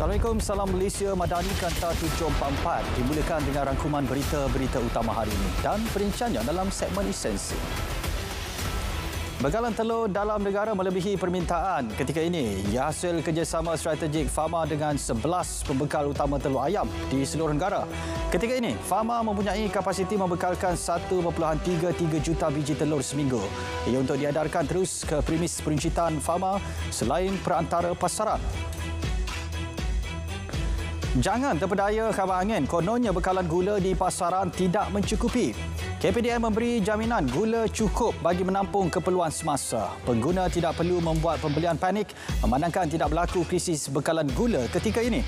Assalamualaikum, salam Malaysia Madani Kanta 744 dimulakan dengan rangkuman berita-berita utama hari ini dan perinciannya dalam segmen esensi. Bekalan telur dalam negara melebihi permintaan ketika ini. Ia hasil kerjasama strategik Fama dengan 11 pembekal utama telur ayam di seluruh negara. Ketika ini, Fama mempunyai kapasiti membekalkan 1.33 juta biji telur seminggu. Ia untuk diedarkan terus ke premis peruncitan Fama selain perantara pasaran. Jangan terpedaya khabar angin, kononnya bekalan gula di pasaran tidak mencukupi. KPDN memberi jaminan gula cukup bagi menampung keperluan semasa. Pengguna tidak perlu membuat pembelian panik memandangkan tidak berlaku krisis bekalan gula ketika ini.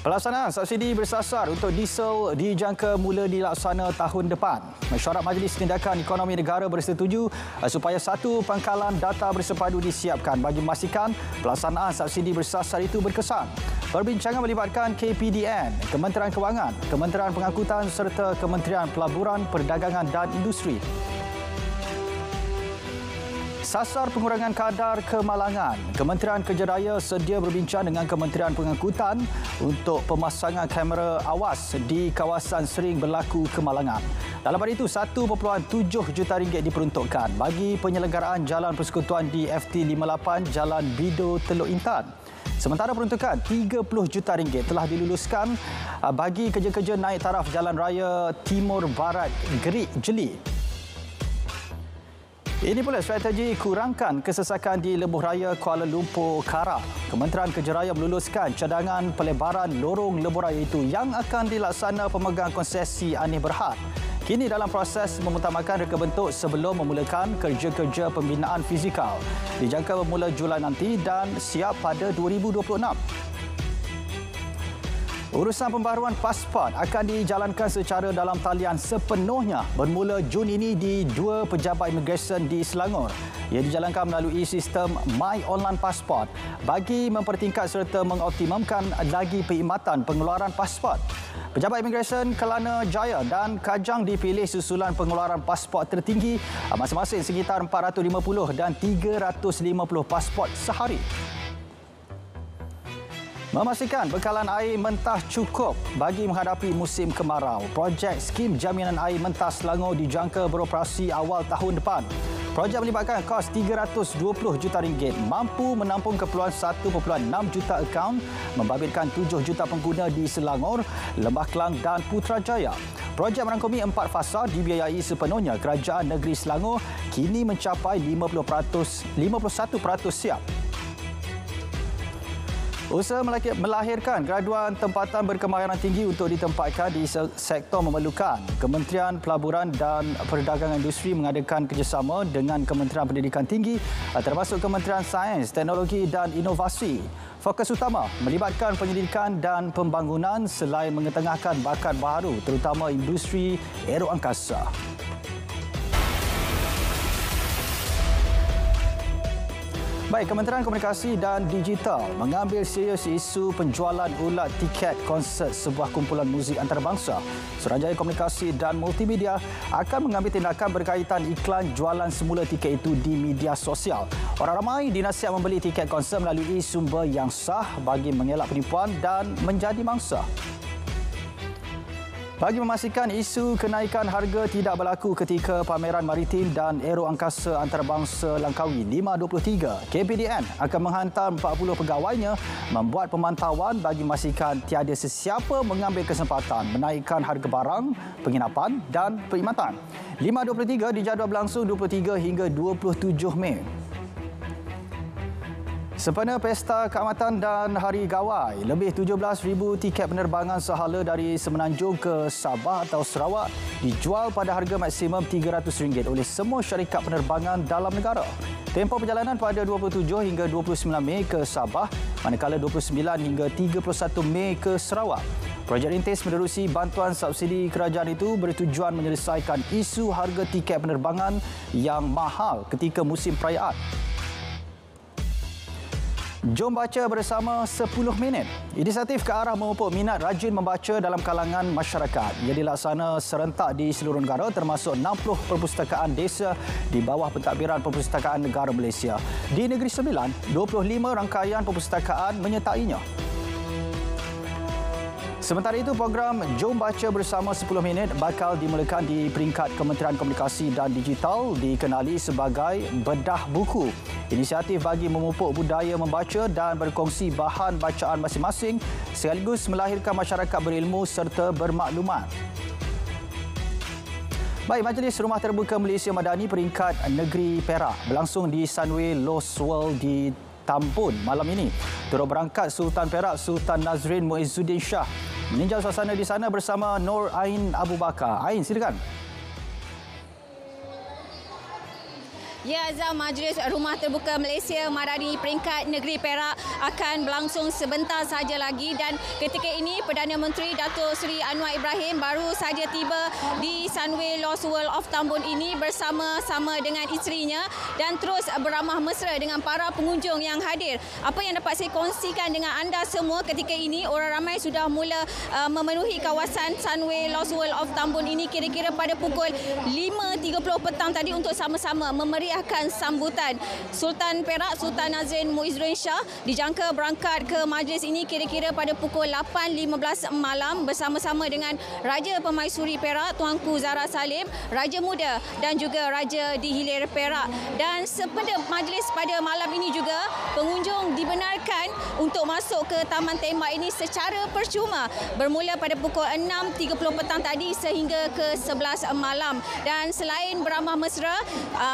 Pelaksanaan subsidi bersasar untuk diesel dijangka mula dilaksana tahun depan. Mesyuarat Majlis Tindakan Ekonomi Negara bersetuju supaya satu pangkalan data bersepadu disiapkan bagi memastikan pelaksanaan subsidi bersasar itu berkesan. Perbincangan melibatkan KPDN, Kementerian Kewangan, Kementerian Pengangkutan serta Kementerian Pelaburan, Perdagangan dan Industri. Sasar pengurangan kadar kemalangan. Kementerian Kerja Raya sedia berbincang dengan Kementerian Pengangkutan untuk pemasangan kamera awas di kawasan sering berlaku kemalangan. Dalam hal itu, 1.7 juta ringgit diperuntukkan bagi penyelenggaraan Jalan Persekutuan di FT58 Jalan Bido Teluk Intan. Sementara peruntukan 30 juta ringgit telah diluluskan bagi kerja-kerja naik taraf Jalan Raya Timur Barat Gerik Jeli. Ini pula strategi kurangkan kesesakan di Lebuh Raya Kuala Lumpur Karak. Kementerian Kerja Raya meluluskan cadangan pelebaran lorong lebuh raya itu yang akan dilaksana pemegang konsesi Anis Berhad. Kini dalam proses memutamakan reka bentuk sebelum memulakan kerja-kerja pembinaan fizikal. Dijangka bermula Julai nanti dan siap pada 2026. Urusan pembaharuan pasport akan dijalankan secara dalam talian sepenuhnya bermula Jun ini di 2 pejabat imigresen di Selangor. Ia dijalankan melalui sistem My Online Passport bagi mempertingkat serta mengoptimumkan lagi perkhidmatan pengeluaran pasport. Pejabat imigresen Kelana Jaya dan Kajang dipilih susulan pengeluaran pasport tertinggi masing-masing sekitar 450 dan 350 pasport sehari. Memastikan bekalan air mentah cukup bagi menghadapi musim kemarau. Projek Skim Jaminan Air Mentah Selangor dijangka beroperasi awal tahun depan. Projek melibatkan kos RM320 juta, mampu menampung keperluan 1.6 juta akaun, membabitkan 7 juta pengguna di Selangor, Lembah Kelang dan Putrajaya. Projek merangkumi 4 fasa dibiayai sepenuhnya Kerajaan Negeri Selangor, kini mencapai 51% siap. Usaha melahirkan graduan tempatan berkemahiran tinggi untuk ditempatkan di sektor memerlukan. Kementerian Pelaburan dan Perdagangan Industri mengadakan kerjasama dengan Kementerian Pendidikan Tinggi termasuk Kementerian Sains, Teknologi dan Inovasi. Fokus utama melibatkan penyelidikan dan pembangunan selain mengetengahkan bakat baharu terutama industri aeroangkasa. Baik, Kementerian Komunikasi dan Digital mengambil serius isu penjualan ulat tiket konsert sebuah kumpulan muzik antarabangsa. Suruhanjaya Komunikasi dan Multimedia akan mengambil tindakan berkaitan iklan jualan semula tiket itu di media sosial. Orang ramai dinasihat membeli tiket konsert melalui sumber yang sah bagi mengelak penipuan dan menjadi mangsa. Bagi memastikan isu kenaikan harga tidak berlaku ketika pameran maritim dan aeroangkasa antarabangsa Langkawi 523, KPDN akan menghantar 40 pegawainya membuat pemantauan bagi memastikan tiada sesiapa mengambil kesempatan menaikkan harga barang, penginapan dan perkhidmatan. 523 dijadual berlangsung 23 hingga 27 Mei. Sempena Pesta Keamatan dan Hari Gawai, lebih 17,000 tiket penerbangan sehala dari Semenanjung ke Sabah atau Sarawak dijual pada harga maksimum RM300 oleh semua syarikat penerbangan dalam negara. Tempoh perjalanan pada 27 hingga 29 Mei ke Sabah, manakala 29 hingga 31 Mei ke Sarawak. Projek rintis menerusi bantuan subsidi kerajaan itu bertujuan menyelesaikan isu harga tiket penerbangan yang mahal ketika musim perayaan. Jom baca bersama 10 minit. Inisiatif ke arah memupuk minat rajin membaca dalam kalangan masyarakat. Ia dilaksana serentak di seluruh negara termasuk 60 perpustakaan desa di bawah pentadbiran Perpustakaan Negara Malaysia. Di Negeri Sembilan, 25 rangkaian perpustakaan menyertainya. Sementara itu, program Jom Baca Bersama 10 Minit bakal dimulakan di peringkat Kementerian Komunikasi dan Digital dikenali sebagai Bedah Buku. Inisiatif bagi memupuk budaya membaca dan berkongsi bahan bacaan masing-masing sekaligus melahirkan masyarakat berilmu serta bermaklumat. Baik, Majlis Rumah Terbuka Malaysia Madani peringkat Negeri Perak berlangsung di Sunway Lost World di Tambun malam ini. Turut berangkat Sultan Perak Sultan Nazrin Muizzuddin Shah meninjau suasana di sana bersama Nur Ain Abu Bakar. Ain, silakan. Ya, Azam, Majlis Rumah Terbuka Malaysia Madani peringkat Negeri Perak akan berlangsung sebentar saja lagi dan ketika ini Perdana Menteri Datuk Seri Anwar Ibrahim baru saja tiba di Sunway Lost World of Tambun ini bersama-sama dengan isterinya dan terus beramah mesra dengan para pengunjung yang hadir. Apa yang dapat saya kongsikan dengan anda semua ketika ini, orang ramai sudah mula memenuhi kawasan Sunway Lost World of Tambun ini kira-kira pada pukul 5.30 petang tadi untuk sama-sama memeriahkan sambutan Sultan Perak Sultan Nazrin Muizzuddin Shah. Dijangka berangkat ke majlis ini kira-kira pada pukul 8.15 malam bersama-sama dengan Raja Permaisuri Perak Tuanku Zahra Salim, Raja Muda dan juga Raja di Hilir Perak. Dan sepada majlis pada malam ini juga, pengunjung dibenarkan untuk masuk ke Taman Tembak ini secara percuma bermula pada pukul 6.30 petang tadi sehingga ke 11 malam. Dan selain beramah mesra,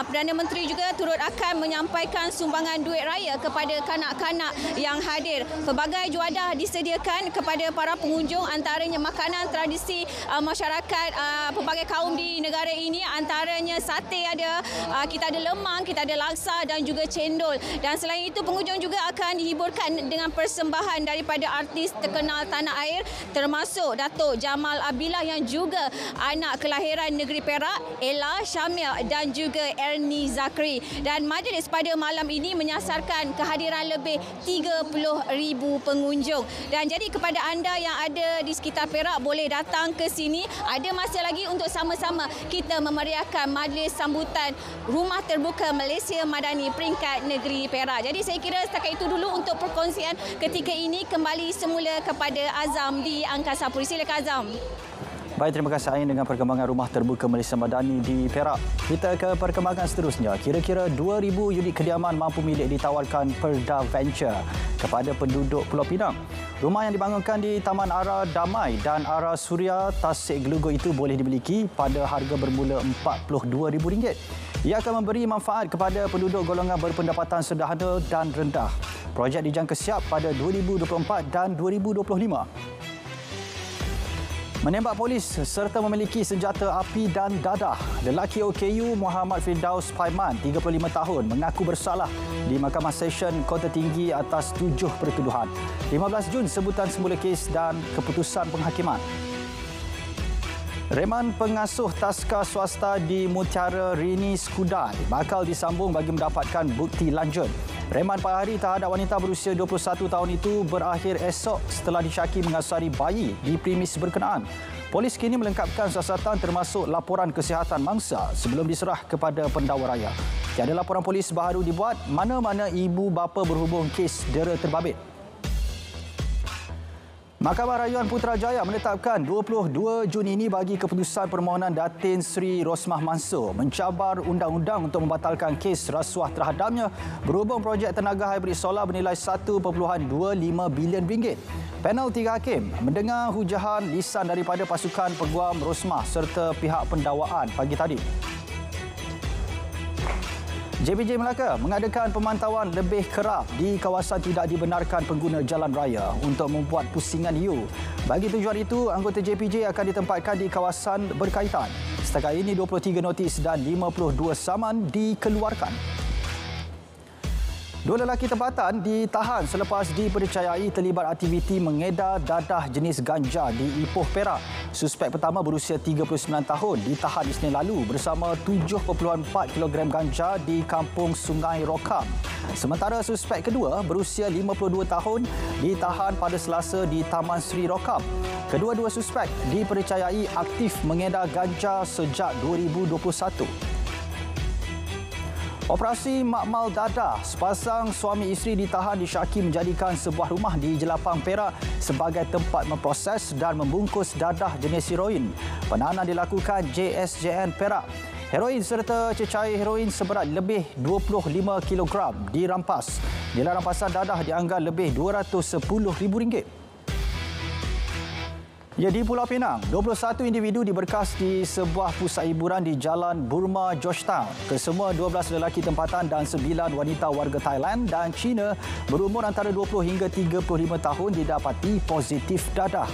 Perdana Menteri juga turut akan menyampaikan sumbangan duit raya kepada kanak-kanak yang hadir. Pelbagai juadah disediakan kepada para pengunjung, antaranya makanan tradisi masyarakat pelbagai kaum di negara ini, antaranya sate ada, kita ada lemang, kita ada laksa dan juga cendol. Dan selain itu, pengunjung juga akan dihiburkan dengan persembahan daripada artis terkenal tanah air termasuk Datuk Jamal Abdillah yang juga anak kelahiran negeri Perak, Ella Syamil dan juga Ernie Zakri. Dan majlis pada malam ini menyasarkan kehadiran lebih 30,000 pengunjung. Dan jadi kepada anda yang ada di sekitar Perak, boleh datang ke sini. Ada masa lagi untuk sama-sama kita memeriahkan majlis sambutan Rumah Terbuka Malaysia Madani peringkat Negeri Perak. Jadi saya kira setakat itu dulu untuk perkongsian ketika ini. Kembali semula kepada Azam di Angkasa Puri. Silakan Azam. Baik, terima kasih Ain dengan perkembangan Rumah Terbuka Malaysia Madani di Perak. Kita ke perkembangan seterusnya. Kira-kira 2,000 unit kediaman mampu milik ditawarkan Perda Venture kepada penduduk Pulau Pinang. Rumah yang dibangunkan di Taman Ara Damai dan Ara Suria Tasik Gelugur itu boleh dimiliki pada harga bermula RM42,000. Ia akan memberi manfaat kepada penduduk golongan berpendapatan sederhana dan rendah. Projek dijangka siap pada 2024 dan 2025. Menembak polis serta memiliki senjata api dan dadah. Lelaki OKU Muhammad Firdaus Paiman, 35 tahun, mengaku bersalah di Mahkamah Session Kota Tinggi atas 7 pertuduhan. 15 Jun sebutan semula kes dan keputusan penghakiman. Reman pengasuh taska swasta di Mutiara Rini Skudai bakal disambung bagi mendapatkan bukti lanjut. Reman 4 hari terhadap wanita berusia 21 tahun itu berakhir esok setelah disyaki mengasari bayi di premis berkenaan. Polis kini melengkapkan siasatan termasuk laporan kesihatan mangsa sebelum diserah kepada pendakwa raya. Tiada laporan polis baharu dibuat mana-mana ibu bapa berhubung kes dera terbabit. Mahkamah Rayuan Putrajaya menetapkan 22 Jun ini bagi keputusan permohonan Datin Sri Rosmah Mansur mencabar undang-undang untuk membatalkan kes rasuah terhadapnya berhubung projek tenaga hybrid solar bernilai RM1.25 bilion. Panel 3 hakim mendengar hujahan lisan daripada pasukan peguam Rosmah serta pihak pendakwaan pagi tadi. JPJ Melaka mengadakan pemantauan lebih kerap di kawasan tidak dibenarkan pengguna jalan raya untuk membuat pusingan U. Bagi tujuan itu, anggota JPJ akan ditempatkan di kawasan berkaitan. Setakat ini 23 notis dan 52 saman dikeluarkan. 2 lelaki tempatan ditahan selepas dipercayai terlibat aktiviti mengedar dadah jenis ganja di Ipoh, Perak. Suspek pertama berusia 39 tahun ditahan Isnin lalu bersama 7.4 kilogram ganja di kampung Sungai Rokam. Sementara suspek kedua berusia 52 tahun ditahan pada Selasa di Taman Sri Rokam. Kedua-dua suspek dipercayai aktif mengedar ganja sejak 2021. Operasi Makmal Dadah, sepasang suami isteri ditahan disyaki menjadikan sebuah rumah di Jelapang Perak sebagai tempat memproses dan membungkus dadah jenis heroin. Penahanan dilakukan JSJN Perak. Heroin serta cecair heroin seberat lebih 25 kg dirampas. Nilai rampasan dadah dianggar lebih RM210,000. Ya, di Pulau Pinang, 21 individu diberkas di sebuah pusat hiburan di Jalan Burma, Georgetown. Kesemua 12 lelaki tempatan dan 9 wanita warga Thailand dan China berumur antara 20 hingga 35 tahun didapati positif dadah.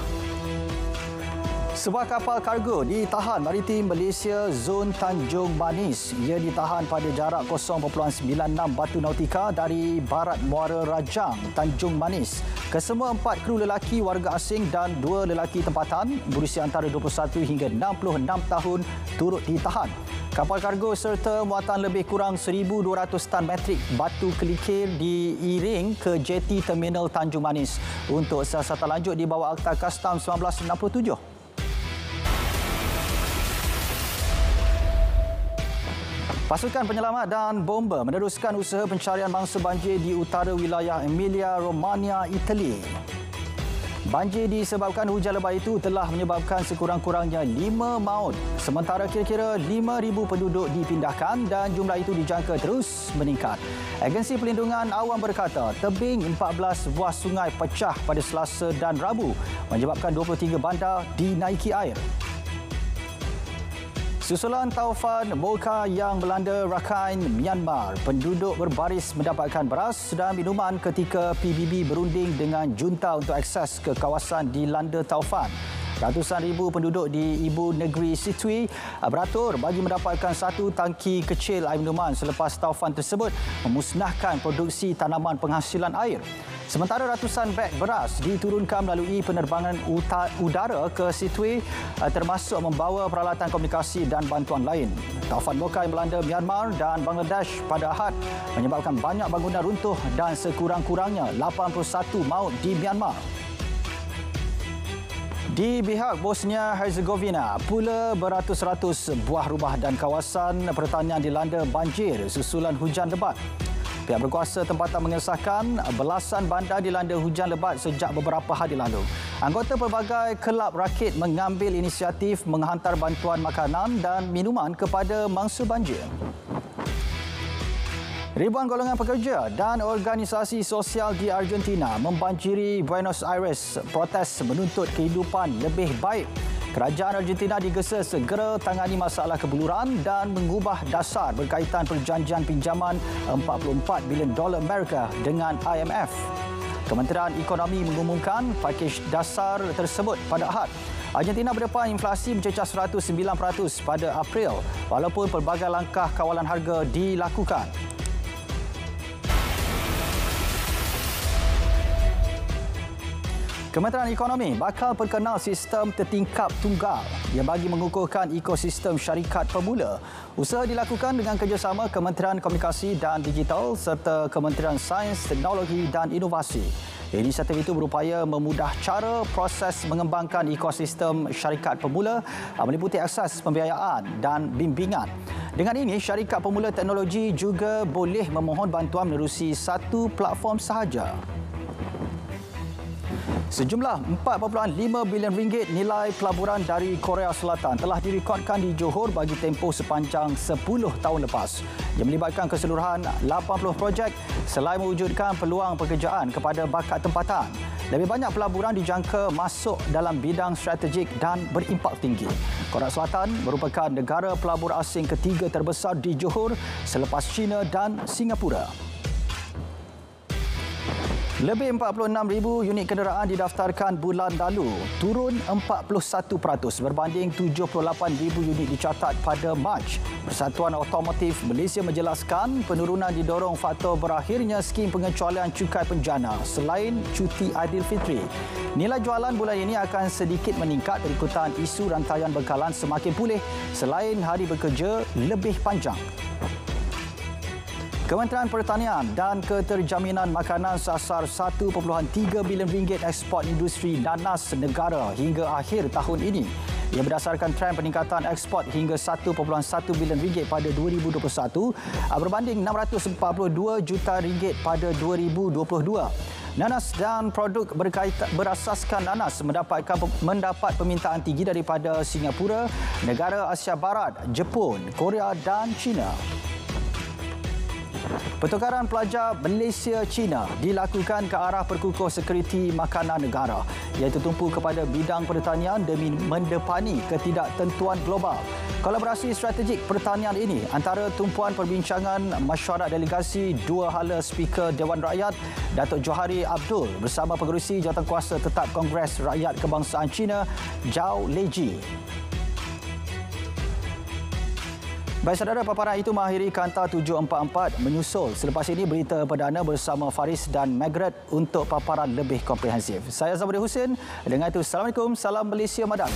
Sebuah kapal kargo ditahan maritim Malaysia zon Tanjung Manis. Ia ditahan pada jarak 0.96 batu nautika dari barat Muara Rajang, Tanjung Manis. Kesemua 4 kru lelaki warga asing dan 2 lelaki tempatan berusia antara 21 hingga 66 tahun turut ditahan. Kapal kargo serta muatan lebih kurang 1,200 tan metrik batu kelikir diiring ke jeti terminal Tanjung Manis untuk siasatan lanjut di bawah Akta Kastam 1967. Pasukan penyelamat dan bomba meneruskan usaha pencarian mangsa banjir di utara wilayah Emilia-Romagna, Itali. Banjir disebabkan hujan lebat itu telah menyebabkan sekurang-kurangnya 5 maut. Sementara kira-kira 5,000 penduduk dipindahkan dan jumlah itu dijangka terus meningkat. Agensi Pelindungan Awam berkata tebing 14 buah sungai pecah pada Selasa dan Rabu menyebabkan 23 bandar dinaiki air. Susulan taufan Mocha yang melanda Rakhine, Myanmar, penduduk berbaris mendapatkan beras dan minuman ketika PBB berunding dengan junta untuk akses ke kawasan dilanda taufan. Ratusan ribu penduduk di ibu negeri Sittwe beratur bagi mendapatkan satu tangki kecil air minuman selepas taufan tersebut memusnahkan produksi tanaman penghasilan air. Sementara ratusan beg beras diturunkan melalui penerbangan udara ke Sittwe termasuk membawa peralatan komunikasi dan bantuan lain. Taufan Mocha yang melanda Myanmar dan Bangladesh pada Ahad menyebabkan banyak bangunan runtuh dan sekurang-kurangnya 81 maut di Myanmar. Di pihak Bosnia-Herzegovina, pula beratus-ratus buah rumah dan kawasan pertanian dilanda banjir susulan hujan lebat. Pihak berkuasa tempatan mengesahkan belasan bandar dilanda hujan lebat sejak beberapa hari lalu. Anggota pelbagai kelab rakit mengambil inisiatif menghantar bantuan makanan dan minuman kepada mangsa banjir. Ribuan golongan pekerja dan organisasi sosial di Argentina membanjiri Buenos Aires protes menuntut kehidupan lebih baik. Kerajaan Argentina digesa segera tangani masalah kebuluran dan mengubah dasar berkaitan perjanjian pinjaman $44 bilion Amerika dengan IMF. Kementerian Ekonomi mengumumkan pakej dasar tersebut pada Ahad. Argentina berdepan inflasi mencecah 109% pada April walaupun pelbagai langkah kawalan harga dilakukan. Kementerian Ekonomi bakal perkenal sistem tertingkap tunggal yang bagi mengukuhkan ekosistem syarikat pemula. Usaha dilakukan dengan kerjasama Kementerian Komunikasi dan Digital serta Kementerian Sains, Teknologi dan Inovasi. Inisiatif itu berupaya memudah cara proses mengembangkan ekosistem syarikat pemula meliputi akses pembiayaan dan bimbingan. Dengan ini, syarikat pemula teknologi juga boleh memohon bantuan menerusi satu platform sahaja. Sejumlah RM4.5 bilion nilai pelaburan dari Korea Selatan telah direkodkan di Johor bagi tempoh sepanjang 10 tahun lepas. Ia melibatkan keseluruhan 80 projek selain mewujudkan peluang pekerjaan kepada bakat tempatan. Lebih banyak pelaburan dijangka masuk dalam bidang strategik dan berimpak tinggi. Korea Selatan merupakan negara pelabur asing ketiga terbesar di Johor selepas China dan Singapura. Lebih 46,000 unit kenderaan didaftarkan bulan lalu, turun 41% berbanding 78,000 unit dicatat pada Mac. Persatuan Automotif Malaysia menjelaskan penurunan didorong faktor berakhirnya skim pengecualian cukai penjana selain cuti Aidilfitri. Nilai jualan bulan ini akan sedikit meningkat berikutan isu rantaian bekalan semakin pulih selain hari bekerja lebih panjang. Kementerian Pertanian dan Keterjaminan Makanan sasar RM1.3 bilion ekspor industri nanas negara hingga akhir tahun ini. Ia berdasarkan trend peningkatan ekspor hingga RM1.1 bilion pada 2021 berbanding RM642 juta pada 2022. Nanas dan produk berasaskan nanas mendapat permintaan tinggi daripada Singapura, negara Asia Barat, Jepun, Korea dan China. Pertukaran pelajar Malaysia-China dilakukan ke arah perkukuh sekuriti makanan negara iaitu tumpu kepada bidang pertanian demi mendepani ketidaktentuan global. Kolaborasi strategik pertanian ini antara tumpuan perbincangan mesyuarat delegasi dua hala Speaker Dewan Rakyat Datuk Johari Abdul bersama Pengerusi Jawatankuasa Tetap Kongres Rakyat Kebangsaan China Zhao Leji. Baik saudara, paparan itu mengakhiri Kanta 744 menyusul. Selepas ini berita perdana bersama Faris dan Margaret untuk paparan lebih komprehensif. Saya Zabri Hussein. Dengan itu, Assalamualaikum. Salam Malaysia Madang.